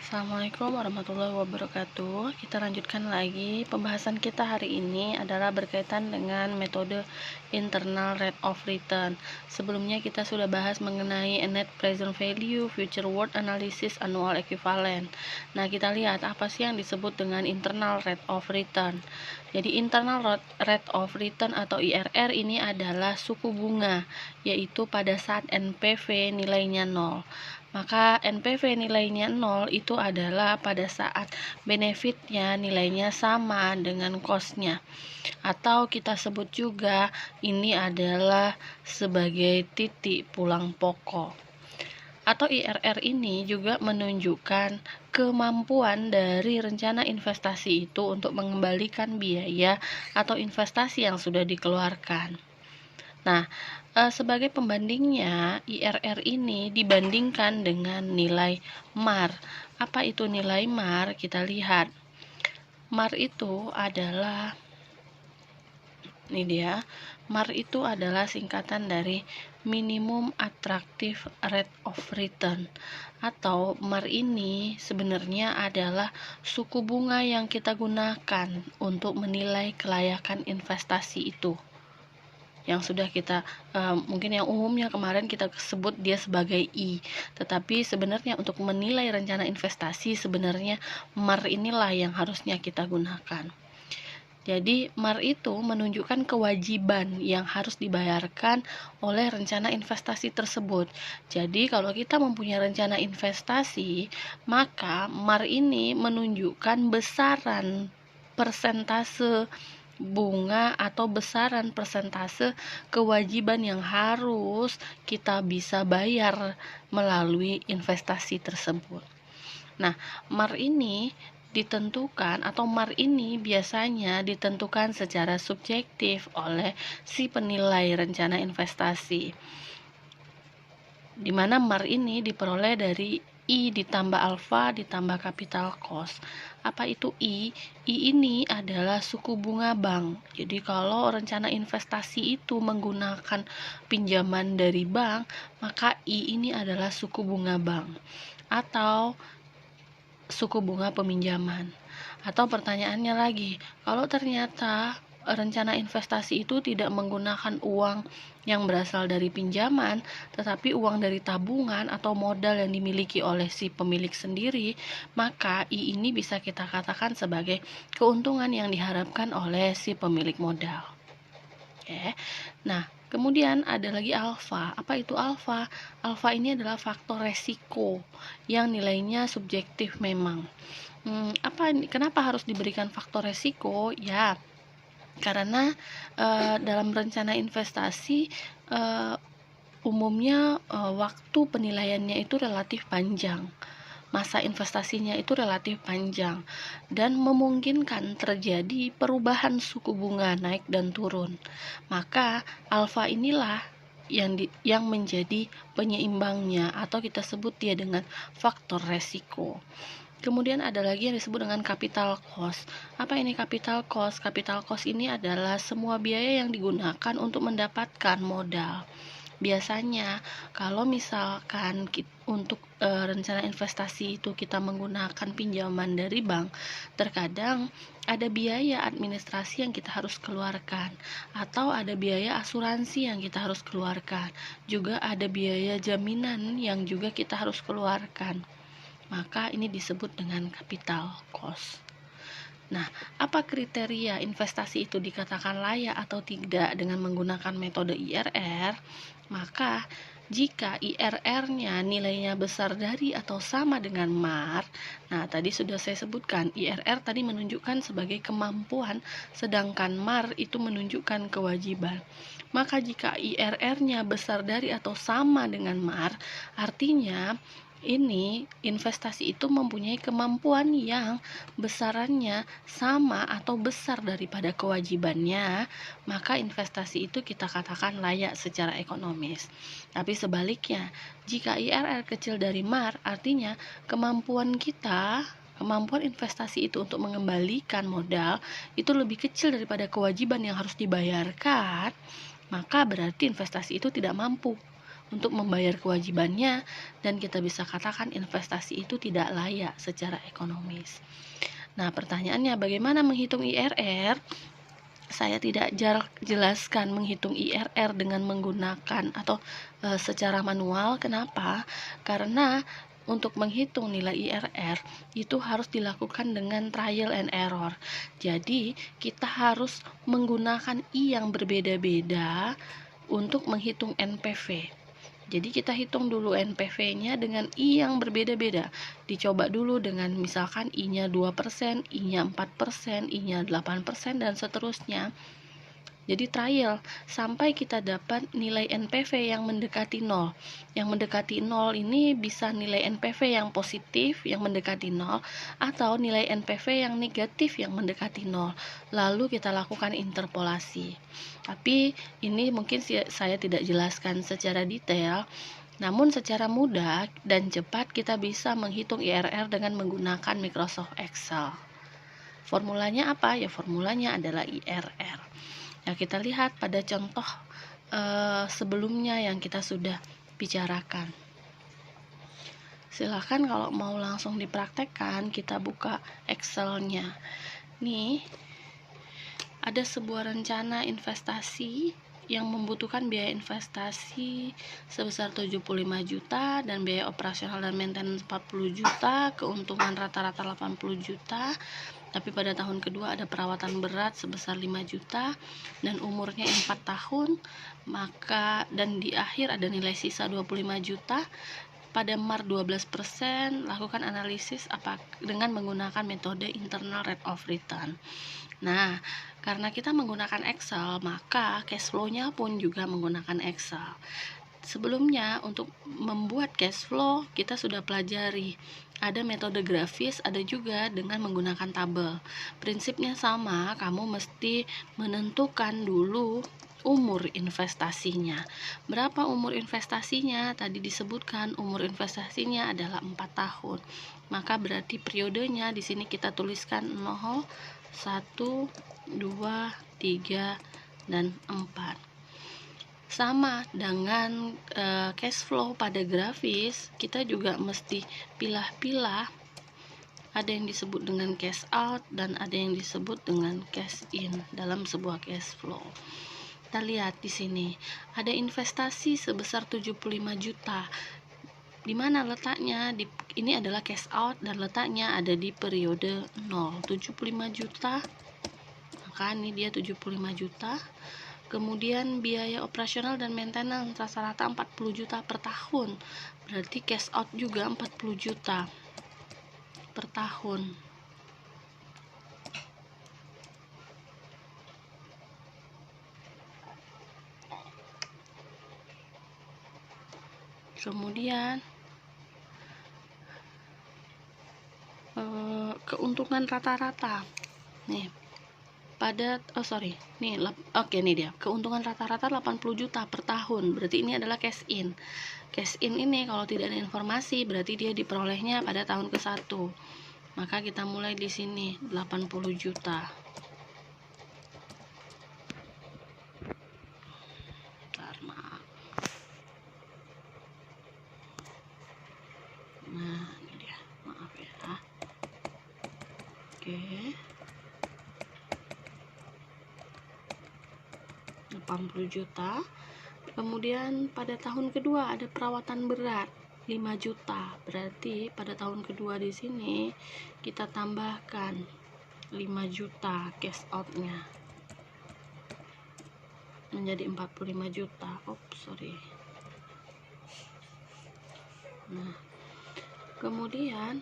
Assalamualaikum warahmatullahi wabarakatuh. Kita lanjutkan lagi. Pembahasan kita hari ini adalah berkaitan dengan metode internal rate of return. Sebelumnya kita sudah bahas mengenai net present value, future worth analysis, annual equivalent. Nah, kita lihat apa sih yang disebut dengan internal rate of return. Jadi internal rate of return atau IRR ini adalah suku bunga, yaitu pada saat NPV nilainya 0. Maka NPV nilainya 0 itu adalah pada saat benefitnya nilainya sama dengan cost-nya. Atau kita sebut juga ini adalah sebagai titik pulang pokok. Atau IRR ini juga menunjukkan kemampuan dari rencana investasi itu untuk mengembalikan biaya atau investasi yang sudah dikeluarkan. Nah, sebagai pembandingnya, IRR ini dibandingkan dengan nilai MAR. Apa itu nilai MAR? Kita lihat. MAR itu adalah MAR itu adalah singkatan dari minimum attractive rate of return, atau MAR ini sebenarnya adalah suku bunga yang kita gunakan untuk menilai kelayakan investasi itu, yang sudah kita mungkin yang umumnya kemarin kita sebut dia sebagai I, tetapi sebenarnya untuk menilai rencana investasi sebenarnya MAR inilah yang harusnya kita gunakan. Jadi MAR itu menunjukkan kewajiban yang harus dibayarkan oleh rencana investasi tersebut. Jadi kalau kita mempunyai rencana investasi, maka MAR ini menunjukkan besaran persentase bunga atau besaran persentase kewajiban yang harus kita bisa bayar melalui investasi tersebut. Nah, MAR ini ditentukan atau MAR ini biasanya ditentukan secara subjektif oleh si penilai rencana investasi, di mana MAR ini diperoleh dari I ditambah alfa ditambah capital cost. Apa itu I? I ini adalah suku bunga bank. Jadi kalau rencana investasi itu menggunakan pinjaman dari bank, maka I ini adalah suku bunga bank atau suku bunga peminjaman. Atau pertanyaannya lagi, kalau ternyata rencana investasi itu tidak menggunakan uang yang berasal dari pinjaman, tetapi uang dari tabungan atau modal yang dimiliki oleh si pemilik sendiri, maka I ini bisa kita katakan sebagai keuntungan yang diharapkan oleh si pemilik modal. Oke. Nah, kemudian ada lagi alfa. Apa itu alfa? Alfa ini adalah faktor resiko yang nilainya subjektif memang. Kenapa harus diberikan faktor resiko? Ya, karena dalam rencana investasi umumnya waktu penilaiannya itu relatif panjang, masa investasinya itu relatif panjang, dan memungkinkan terjadi perubahan suku bunga naik dan turun. Maka alfa inilah yang menjadi penyeimbangnya, atau kita sebut dia dengan faktor resiko. Kemudian ada lagi yang disebut dengan capital cost. Apa ini capital cost? Capital cost ini adalah semua biaya yang digunakan untuk mendapatkan modal. Biasanya kalau misalkan untuk rencana investasi itu kita menggunakan pinjaman dari bank, terkadang ada biaya administrasi yang kita harus keluarkan, atau ada biaya asuransi yang kita harus keluarkan, juga ada biaya jaminan yang juga kita harus keluarkan. Maka ini disebut dengan capital cost. Nah, apa kriteria investasi itu dikatakan layak atau tidak dengan menggunakan metode IRR? Maka jika IRR-nya nilainya besar dari atau sama dengan MAR, nah tadi sudah saya sebutkan, IRR tadi menunjukkan sebagai kemampuan, sedangkan MAR itu menunjukkan kewajiban. Maka jika IRR-nya besar dari atau sama dengan MAR, artinya ini investasi itu mempunyai kemampuan yang besarannya sama atau besar daripada kewajibannya, maka investasi itu kita katakan layak secara ekonomis. Tapi sebaliknya, jika IRR kecil dari MAR, artinya kemampuan investasi itu untuk mengembalikan modal itu lebih kecil daripada kewajiban yang harus dibayarkan, maka berarti investasi itu tidak mampu untuk membayar kewajibannya, dan kita bisa katakan investasi itu tidak layak secara ekonomis. Nah, pertanyaannya bagaimana menghitung IRR? Saya tidak jelaskan menghitung IRR dengan menggunakan atau secara manual. Kenapa? Karena untuk menghitung nilai IRR itu harus dilakukan dengan trial and error. Jadi, kita harus menggunakan I yang berbeda-beda untuk menghitung NPV. Jadi kita hitung dulu NPV-nya dengan I yang berbeda-beda. Dicoba dulu dengan misalkan I-nya 2%, I-nya 4%, I-nya 8%, dan seterusnya. Jadi trial sampai kita dapat nilai NPV yang mendekati 0. Yang mendekati 0 ini bisa nilai NPV yang positif yang mendekati 0 atau nilai NPV yang negatif yang mendekati 0. Lalu kita lakukan interpolasi. Tapi ini mungkin saya tidak jelaskan secara detail. Namun secara mudah dan cepat kita bisa menghitung IRR dengan menggunakan Microsoft Excel. Formulanya apa? Ya, formulanya adalah IRR. Nah, kita lihat pada contoh sebelumnya yang kita sudah bicarakan. Silahkan kalau mau langsung dipraktekkan, kita buka Excel-nya. Nih, ada sebuah rencana investasi yang membutuhkan biaya investasi sebesar 75 juta dan biaya operasional dan maintenance 40 juta, keuntungan rata-rata 80 juta. Tapi pada tahun kedua ada perawatan berat sebesar 5 juta dan umurnya 4 tahun, maka dan di akhir ada nilai sisa 25 juta. Pada MAR 12%, lakukan analisis dengan menggunakan metode internal rate of return. Nah, karena kita menggunakan Excel, maka cash flow-nya pun juga menggunakan Excel. Sebelumnya, untuk membuat cash flow, kita sudah pelajari. Ada metode grafis, ada juga dengan menggunakan tabel. Prinsipnya sama, kamu mesti menentukan dulu umur investasinya. Berapa umur investasinya? Tadi disebutkan umur investasinya adalah 4 tahun. Maka berarti periodenya di sini kita tuliskan 0, 1, 2, 3, dan 4. Sama dengan cash flow pada grafis, kita juga mesti pilah-pilah. Ada yang disebut dengan cash out dan ada yang disebut dengan cash in dalam sebuah cash flow. Kita lihat di sini, ada investasi sebesar 75 juta. Di mana letaknya? Ini adalah cash out dan letaknya ada di periode 0. 75 juta. Maka ini dia 75 juta. Kemudian biaya operasional dan maintenance rata-rata 40 juta per tahun. Berarti cash out juga 40 juta per tahun. Kemudian keuntungan rata-rata. Nih, nih dia. Keuntungan rata-rata 80 juta per tahun. Berarti ini adalah cash in. Cash in ini kalau tidak ada informasi berarti dia diperolehnya pada tahun ke-1. Maka kita mulai di sini 80 juta. Nah, ini dia. Maaf ya. Oke. 80 juta. Kemudian pada tahun kedua ada perawatan berat 5 juta. Berarti pada tahun kedua di sini kita tambahkan 5 juta cash out-nya menjadi 45 juta. Nah, kemudian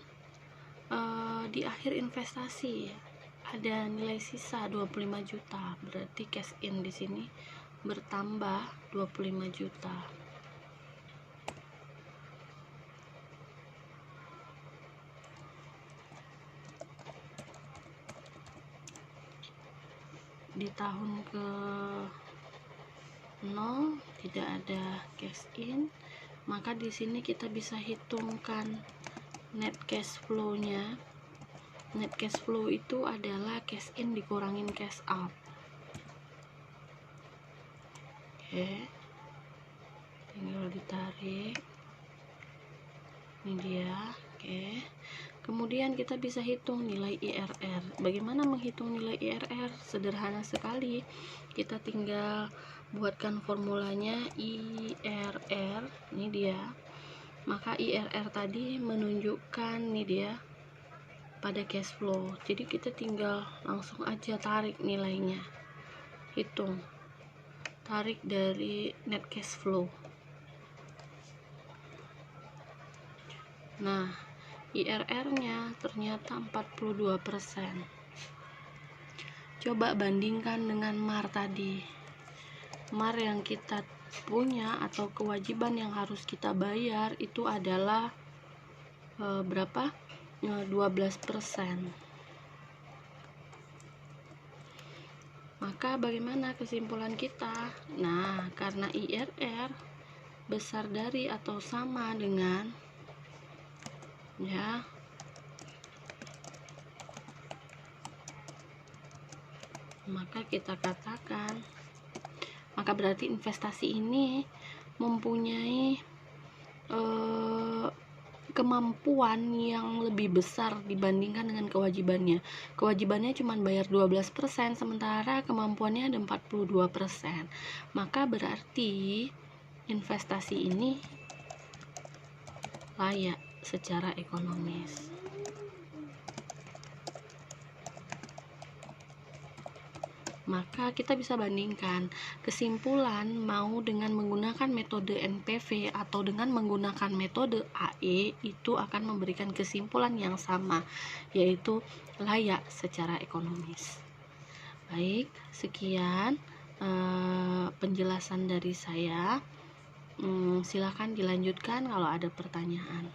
di akhir investasi ada nilai sisa 25 juta. Berarti cash in di sini bertambah 25 juta. Di tahun ke-0 tidak ada cash in, maka di sini kita bisa hitungkan net cash flow-nya. Net cash flow itu adalah cash in dikurangin cash out. Oke. tinggal ditarik, ini dia. Oke, kemudian kita bisa hitung nilai IRR. Bagaimana menghitung nilai IRR? Sederhana sekali, kita tinggal buatkan formulanya IRR, ini dia. Maka IRR tadi menunjukkan nih dia pada cash flow, jadi kita tinggal langsung aja tarik nilainya, hitung, tarik dari net cash flow. Nah, IRR nya ternyata 42%. Coba bandingkan dengan MAR tadi. MAR yang kita punya atau kewajiban yang harus kita bayar itu adalah berapa? 12%. Maka bagaimana kesimpulan kita? Nah, karena IRR besar dari atau sama dengan, ya, maka kita katakan, maka berarti investasi ini mempunyai kemampuan yang lebih besar dibandingkan dengan kewajibannya. Kewajibannya cuma bayar 12%, sementara kemampuannya ada 42%. Maka berarti investasi ini layak secara ekonomis. Maka kita bisa bandingkan kesimpulan mau dengan menggunakan metode NPV atau dengan menggunakan metode AE, itu akan memberikan kesimpulan yang sama, yaitu layak secara ekonomis. Baik, sekian penjelasan dari saya. Silakan dilanjutkan kalau ada pertanyaan.